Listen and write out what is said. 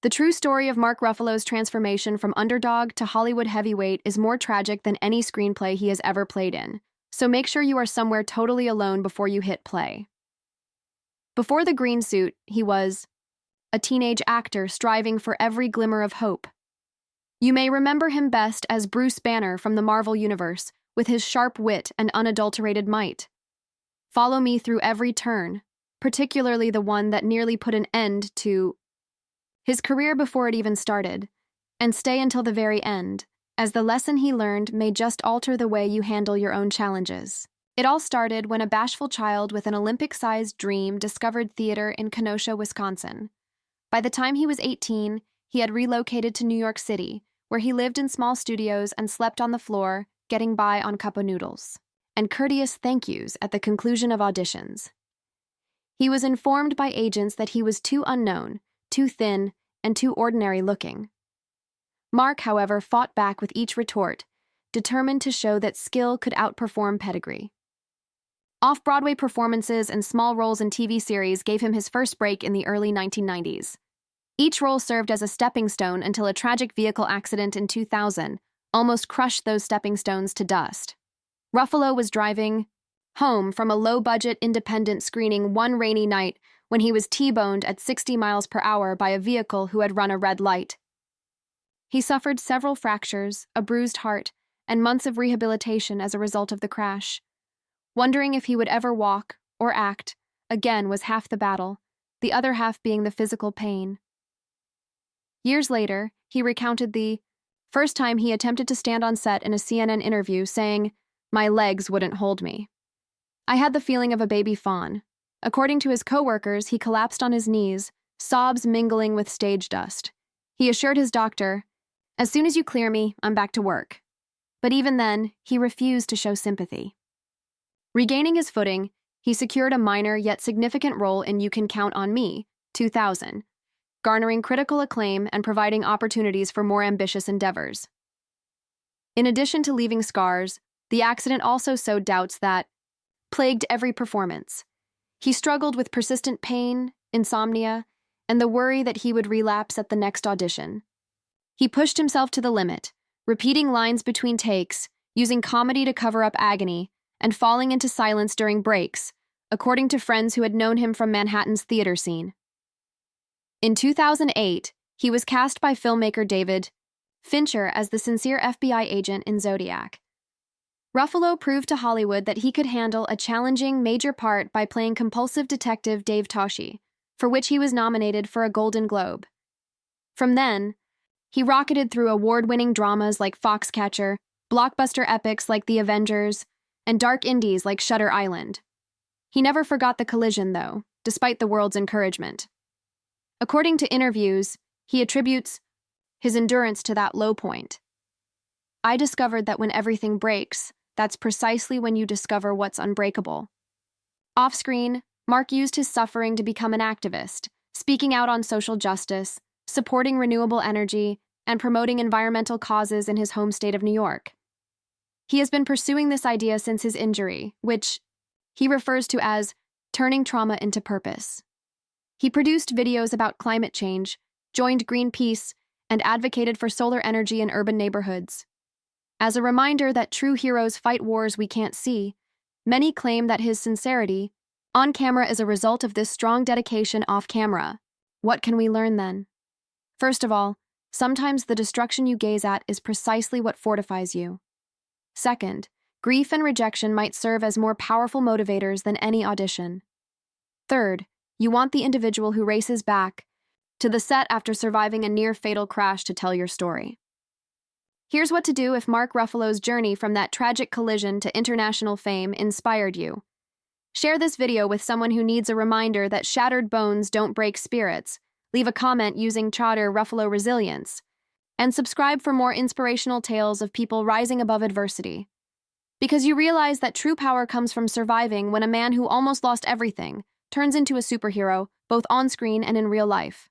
The true story of Mark Ruffalo's transformation from underdog to Hollywood heavyweight is more tragic than any screenplay he has ever played in, so make sure you are somewhere totally alone before you hit play. Before the green suit, he was a teenage actor striving for every glimmer of hope. You may remember him best as Bruce Banner from the Marvel Universe, with his sharp wit and unadulterated might. Follow me through every turn, particularly the one that nearly put an end to his career before it even started, and stay until the very end, as the lesson he learned may just alter the way you handle your own challenges. It all started when a bashful child with an Olympic-sized dream discovered theater in Kenosha, Wisconsin. By the time he was 18, he had relocated to New York City, where he lived in small studios and slept on the floor, getting by on cup of noodles and courteous thank yous at the conclusion of auditions. He was informed by agents that he was too unknown, too thin, and too ordinary-looking. Mark, however, fought back with each retort, determined to show that skill could outperform pedigree. Off-Broadway performances and small roles in TV series gave him his first break in the early 1990s. Each role served as a stepping stone until a tragic vehicle accident in 2000 almost crushed those stepping stones to dust. Ruffalo was driving home from a low-budget independent screening one rainy night when he was T-boned at 60 miles per hour by a vehicle who had run a red light. He suffered several fractures, a bruised heart, and months of rehabilitation as a result of the crash. Wondering if he would ever walk or act again was half the battle, the other half being the physical pain. Years later, he recounted the first time he attempted to stand on set in a CNN interview, saying, "My legs wouldn't hold me. I had the feeling of a baby fawn." According to his co-workers, he collapsed on his knees, sobs mingling with stage dust. He assured his doctor, "As soon as you clear me, I'm back to work." But even then, he refused to show sympathy. Regaining his footing, he secured a minor yet significant role in You Can Count on Me, 2000, garnering critical acclaim and providing opportunities for more ambitious endeavors. In addition to leaving scars, the accident also sowed doubts that plagued every performance. He struggled with persistent pain, insomnia, and the worry that he would relapse at the next audition. He pushed himself to the limit, repeating lines between takes, using comedy to cover up agony, and falling into silence during breaks, according to friends who had known him from Manhattan's theater scene. In 2008, he was cast by filmmaker David Fincher as the sincere FBI agent in Zodiac. Ruffalo proved to Hollywood that he could handle a challenging major part by playing compulsive detective Dave Toschi, for which he was nominated for a Golden Globe. From then, he rocketed through award-winning dramas like Foxcatcher, blockbuster epics like The Avengers, and dark indies like Shutter Island. He never forgot the collision, though, despite the world's encouragement. According to interviews, he attributes his endurance to that low point. "I discovered that when everything breaks, that's precisely when you discover what's unbreakable." Off-screen, Mark used his suffering to become an activist, speaking out on social justice, supporting renewable energy, and promoting environmental causes in his home state of New York. He has been pursuing this idea since his injury, which he refers to as turning trauma into purpose. He produced videos about climate change, joined Greenpeace, and advocated for solar energy in urban neighborhoods. As a reminder that true heroes fight wars we can't see, many claim that his sincerity on camera is a result of this strong dedication off camera. What can we learn then? First of all, sometimes the destruction you gaze at is precisely what fortifies you. Second, grief and rejection might serve as more powerful motivators than any audition. Third, you want the individual who races back to the set after surviving a near-fatal crash to tell your story. Here's what to do if Mark Ruffalo's journey from that tragic collision to international fame inspired you. Share this video with someone who needs a reminder that shattered bones don't break spirits. Leave a comment using Chatter Ruffalo Resilience. And subscribe for more inspirational tales of people rising above adversity. Because you realize that true power comes from surviving when a man who almost lost everything turns into a superhero, both on screen and in real life.